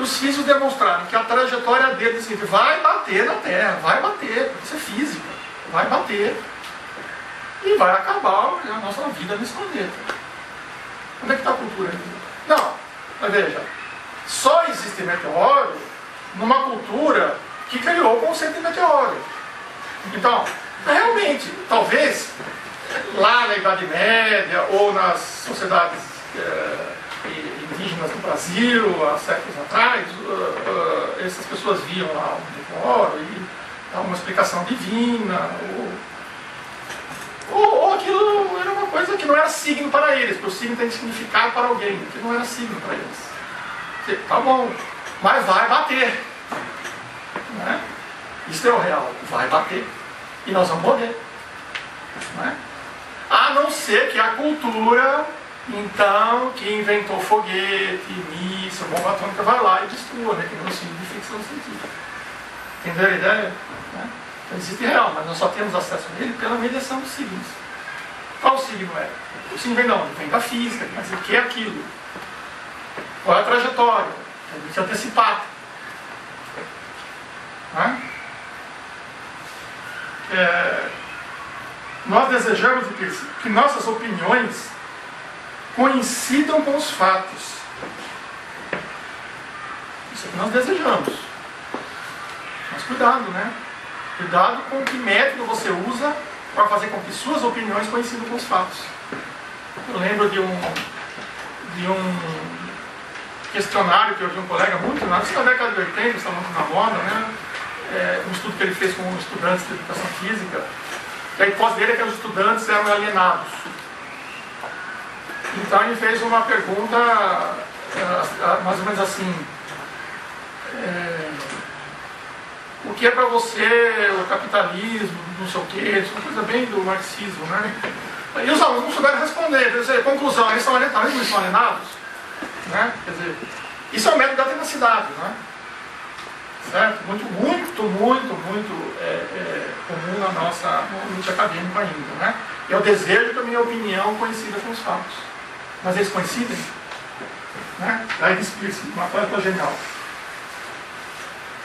os físicos demonstraram que a trajetória dele é o seguinte: vai bater na Terra, vai bater, isso é física, vai bater e vai acabar a nossa vida nesse planeta. Onde é que está a cultura aí? Não, mas veja, só existe meteoro numa cultura que criou o conceito de meteoro. Então, realmente, talvez lá na Idade Média ou nas sociedades indígenas do Brasil, há séculos atrás, essas pessoas viam lá o meteoro e dava uma explicação divina, ou aquilo era uma coisa que não era signo para eles, porque o signo tem significado para alguém, que não era signo para eles. Tá bom, mas vai bater. Né? Isso é o real, vai bater. E nós vamos morrer. Né? A não ser que a cultura, então, que inventou foguete, míssil, bomba atômica, vai lá e destrua, né? Que não é um signo de ficção científica. Entendeu a ideia? Né? Então existe real, mas nós só temos acesso a ele pela mediação dos signos. Qual signo é? O signo vem de onde? Vem da física, mas o que é aquilo? Qual é a trajetória? Tem que se antecipar. Né? Nós desejamos que nossas opiniões coincidam com os fatos. Isso é o que nós desejamos. Mas cuidado, né? Cuidado com que método você usa para fazer com que suas opiniões coincidam com os fatos. Eu lembro de um questionário que eu vi um colega muito, na década de 80, está muito na moda, né? Um estudo que ele fez com estudantes de educação física, que a hipótese dele é que os estudantes eram alienados. Então ele fez uma pergunta mais ou menos assim: o que é para você o capitalismo, não sei o quê, uma coisa bem do marxismo, né? E os alunos não souberam responder. Quer dizer, conclusão, eles são alienados, eles são alienados, né? Quer dizer, isso é o método da tenacidade, né? Certo? Muito comum na nossa mente acadêmica ainda, né? É o desejo que a minha opinião coincida com os fatos. Mas eles coincidem? Né? Daí diz uma coisa genial.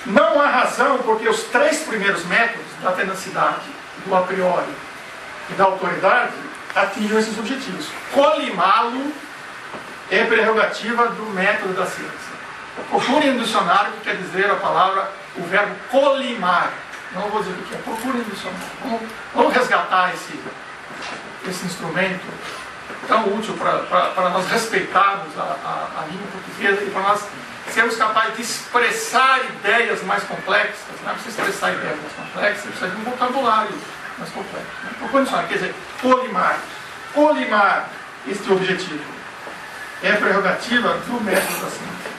Não há razão porque os três primeiros métodos da tenacidade, do a priori e da autoridade atinjam esses objetivos. Colimá-lo é prerrogativa do método da ciência. Procurem no dicionário o que quer dizer a palavra, o verbo colimar. Não vou dizer o que é, procurem no dicionário. Vamos resgatar esse instrumento tão útil para nós respeitarmos a língua portuguesa e para nós sermos capazes de expressar ideias mais complexas. Não é para você expressar ideias mais complexas, você precisa de um vocabulário mais complexo. Né? Procurem no dicionário, quer dizer, colimar. Colimar este objetivo é prerrogativa do método da ciência.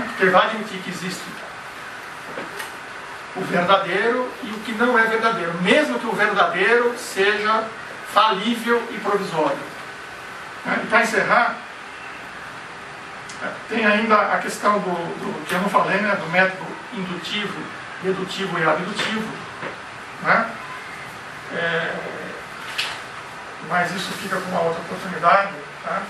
Porque ele vai admitir que existe o verdadeiro e o que não é verdadeiro, mesmo que o verdadeiro seja falível e provisório. E para encerrar, tem ainda a questão do que eu não falei, né, do método indutivo, dedutivo e abdutivo. Né? Mas isso fica com uma outra oportunidade. Tá?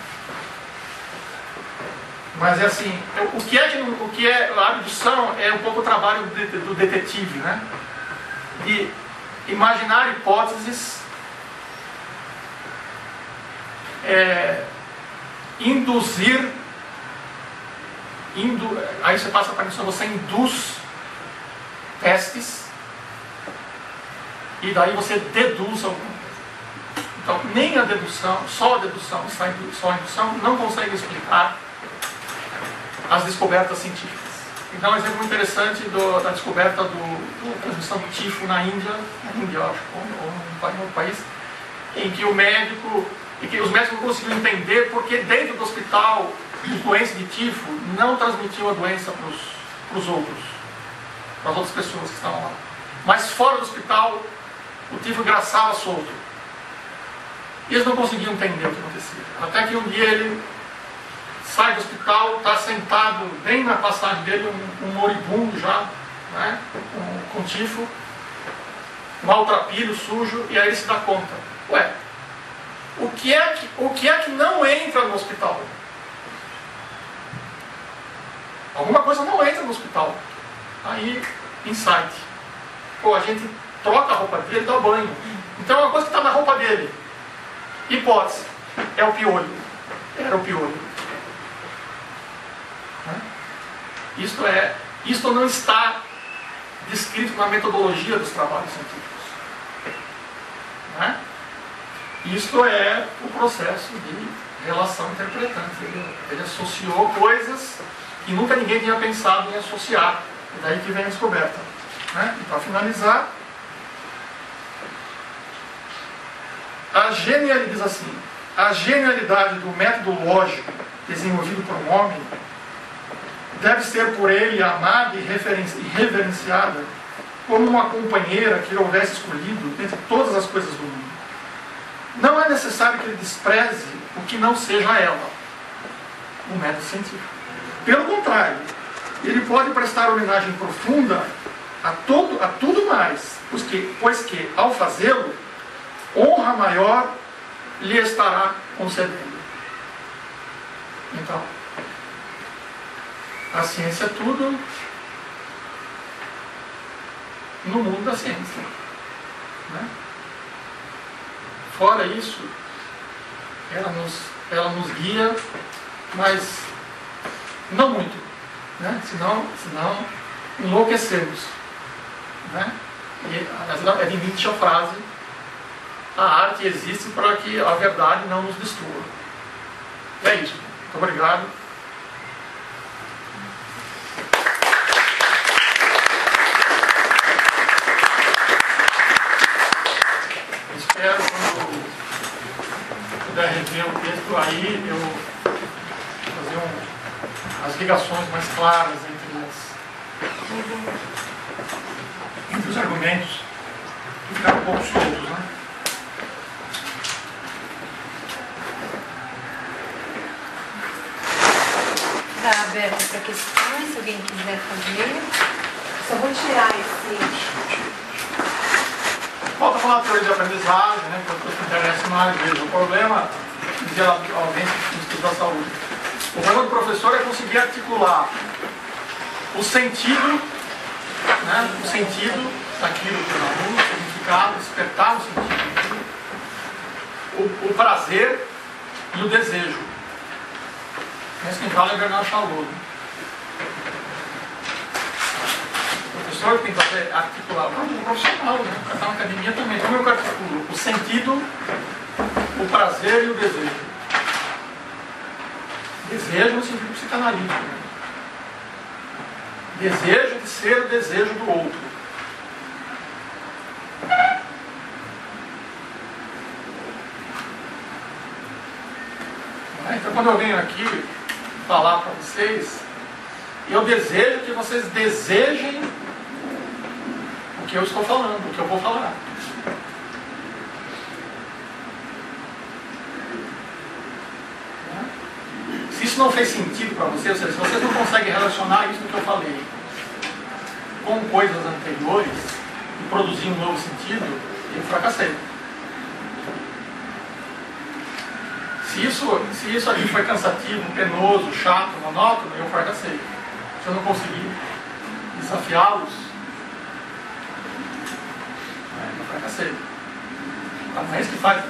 Mas é assim, o que é a abdução é um pouco o trabalho do detetive, né? De imaginar hipóteses, induzir, aí você passa para a missão, você induz testes e daí você deduz alguma coisa. Então nem a dedução, só a dedução, só a indução não consegue explicar as descobertas científicas. Então, um exemplo interessante da descoberta da transmissão do tifo na Índia, eu acho, ou em outro país, em que os médicos não conseguiram entender porque dentro do hospital os doentes de tifo não transmitiam a doença para os outros, para as outras pessoas que estavam lá. Mas fora do hospital, o tifo engraçava solto. E eles não conseguiam entender o que acontecia. Até que um dia ele sai do hospital, está sentado bem na passagem dele, um moribundo já, né, com tifo, maltrapilho, sujo, e aí ele se dá conta. Ué, o que é que não entra no hospital? Alguma coisa não entra no hospital. Aí, insight. Pô, a gente troca a roupa dele e dá banho. Então é uma coisa que está na roupa dele. Hipótese. É o piolho. Era o piolho. Né? Isto não está descrito na metodologia dos trabalhos científicos. Né? Isto é o processo de relação interpretante. Ele associou coisas que nunca ninguém tinha pensado em associar. E daí que vem a descoberta. Né? E para finalizar, ele diz assim: a genialidade do método lógico desenvolvido por um homem deve ser por ele amada e reverenciada como uma companheira que ele houvesse escolhido entre todas as coisas do mundo. Não é necessário que ele despreze o que não seja ela, o método científico. Pelo contrário, ele pode prestar homenagem profunda a tudo mais, pois que, ao fazê-lo, honra maior lhe estará concedendo. Então, a ciência é tudo no mundo da ciência. Né? Fora isso, ela nos guia, mas não muito. Né? Senão enlouquecemos. Né? E é de Nietzsche a frase: a arte existe para que a verdade não nos destrua. É isso. Muito obrigado. Espero, quando puder rever o texto, aí eu fazer as ligações mais claras entre os argumentos que ficaram um pouco soltos, né? Está aberto para questões, se alguém quiser fazer. Só vou tirar esse. Volto a falar da teoria de aprendizagem, né, que é o que interessa mais vezes. O problema, geralmente, no estudo da saúde, o problema do professor é conseguir articular o sentido, né, o sentido daquilo que é o aluno, o significado, despertar o sentido, o prazer e o desejo. Esse que fala é Bernard Chalot. O professor tem que articular, o profissional, né? O cara está na academia também. Como eu articulo o sentido, o prazer e o desejo. Desejo no sentido psicanalítico. Né? Desejo de ser o desejo do outro. Então, quando eu venho aqui falar para vocês, eu desejo que vocês desejem o que eu estou falando, o que eu vou falar. Se isso não fez sentido para vocês, ou seja, se vocês não conseguem relacionar isso que eu falei com coisas anteriores e produzir um novo sentido, eu fracassei. Se isso aqui foi cansativo, penoso, chato, monótono, eu fracassei. Se eu não conseguir desafiá-los, eu fracassei. Então, não é isso que faz.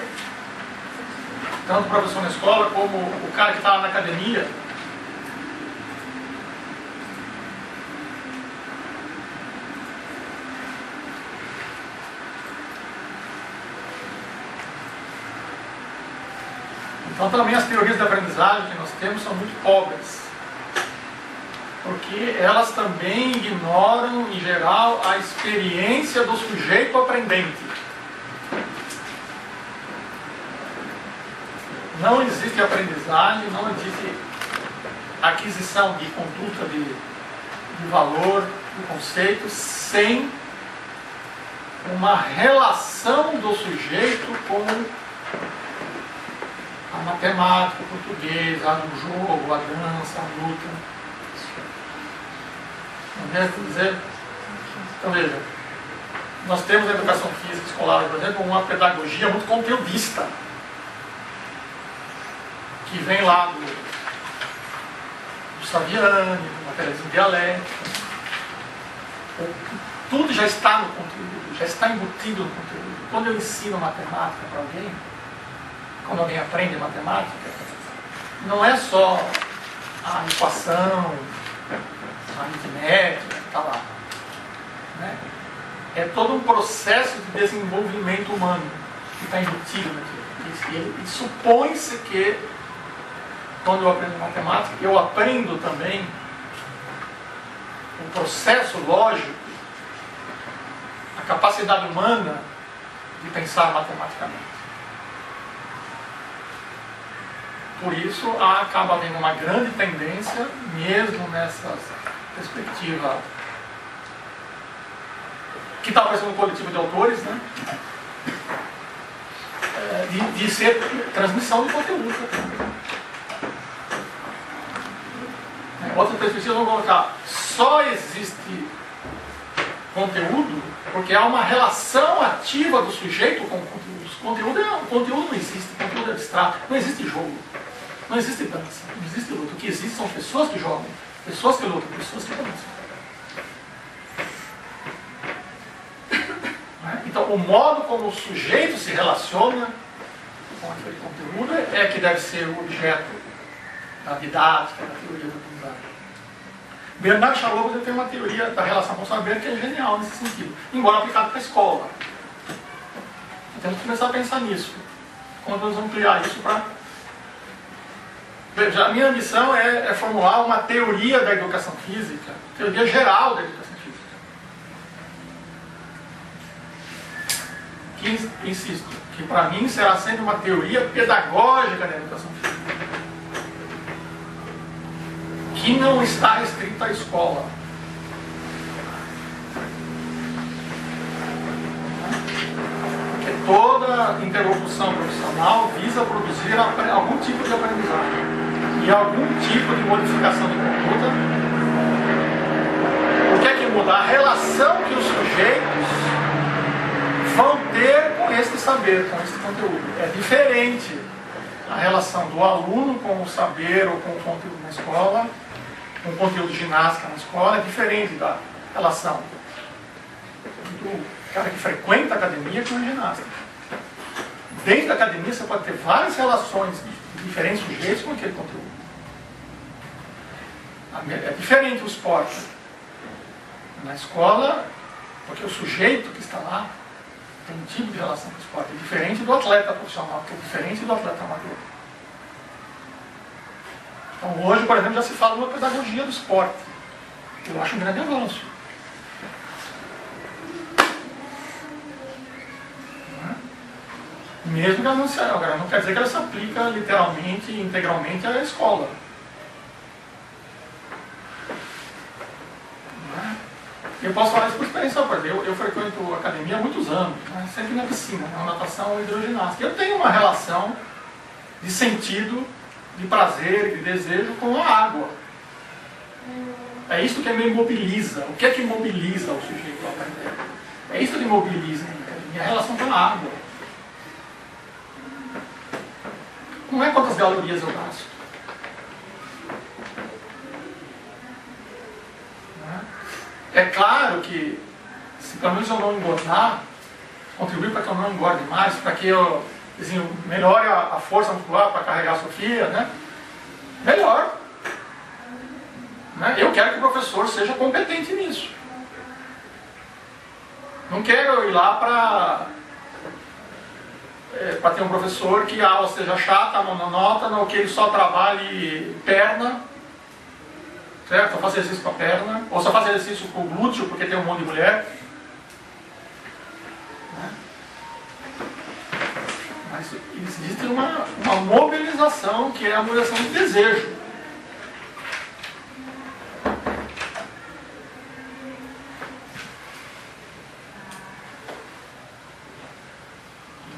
Tanto o professor na escola, como o cara que está na academia. Então também as teorias de aprendizagem que nós temos são muito pobres, porque elas também ignoram, em geral, a experiência do sujeito aprendente. Não existe aprendizagem, não existe aquisição de conduta de valor, de conceito, sem uma relação do sujeito com a matemática, o português, o jogo, a dança, a luta. Não é dizer? Então veja, nós temos na educação física escolar, por exemplo, uma pedagogia muito conteudista, que vem lá do exercício aviânico, materialismo dialético. Tudo já está no conteúdo, já está embutido no conteúdo. Quando eu ensino matemática para alguém, quando alguém aprende matemática, não é só a equação, a aritmética, está lá. Né? É todo um processo de desenvolvimento humano que está embutido naquilo. E supõe-se que, quando eu aprendo matemática, eu aprendo também o processo lógico, a capacidade humana de pensar matematicamente. Por isso, acaba havendo uma grande tendência, mesmo nessa perspectiva que está aparecendo no coletivo de autores, né? De ser transmissão de conteúdo. Outra perspectiva, vamos colocar, só existe conteúdo porque há uma relação ativa do sujeito com o conteúdo. O conteúdo não existe, o conteúdo é abstrato, não existe jogo, não existe dança, não existe luta. O que existe são pessoas que jogam, pessoas que lutam, pessoas que dançam. Então, o modo como o sujeito se relaciona com aquele conteúdo é que deve ser o objeto da didática, da teoria da aprendizagem. Bernard Charlot tem uma teoria da relação com o saber que é genial nesse sentido, embora aplicado para a escola. Temos que começar a pensar nisso. Como vamos ampliar isso para... Veja, a minha missão é formular uma teoria da educação física, teoria geral da educação física. Que, insisto, que para mim será sempre uma teoria pedagógica da educação física. Que não está restrita à escola. Porque toda interlocução profissional visa produzir algum tipo de aprendizagem e algum tipo de modificação de conduta. O que é que muda? A relação que os sujeitos vão ter com este saber, com este conteúdo. É diferente a relação do aluno com o saber ou com o conteúdo na escola, com o conteúdo de ginástica na escola, é diferente da relação do cara que frequenta a academia com o ginasta. Dentro da academia você pode ter várias relações de diferentes sujeitos com aquele conteúdo. É diferente o esporte. Na escola, porque o sujeito que está lá tem um tipo de relação com o esporte. É diferente do atleta profissional, que é diferente do atleta amador. Então hoje, por exemplo, já se fala de uma pedagogia do esporte. Eu acho um grande avanço. Mesmo que ela não se... Agora, não quer dizer que ela se aplica literalmente, integralmente à escola. Eu posso falar isso por experiência própria. Eu frequento academia há muitos anos, né? Sempre na piscina, na natação ou hidroginástica. Eu tenho uma relação de sentido, de prazer e de desejo com a água. É isso que me mobiliza. O que é que mobiliza o sujeito a aprender? É isso que mobiliza a minha relação com a água. Não é quantas calorias eu gasto. É claro que, se pelo menos eu não engordar, contribuir para que eu não engorde mais, para que eu melhore a força muscular para carregar a Sofia, né? Melhor. Né? Eu quero que o professor seja competente nisso. Não quero ir lá para ter um professor que a aula seja chata, monótona, ou que ele só trabalhe perna, certo? Só fazer exercício com a perna, ou só fazer exercício com o glúteo, porque tem um monte de mulher. Mas existe uma mobilização, que é a mobilização do desejo.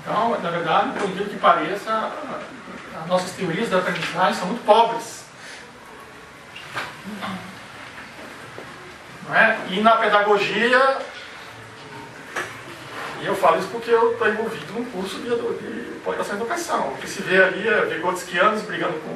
Então, na verdade, por incrível que pareça, as nossas teorias da aprendizagem são muito pobres. Não é? E na pedagogia, e eu falo isso porque eu estou envolvido num curso de pós-graduação em educação. O que se vê ali é vigotskianos brigando com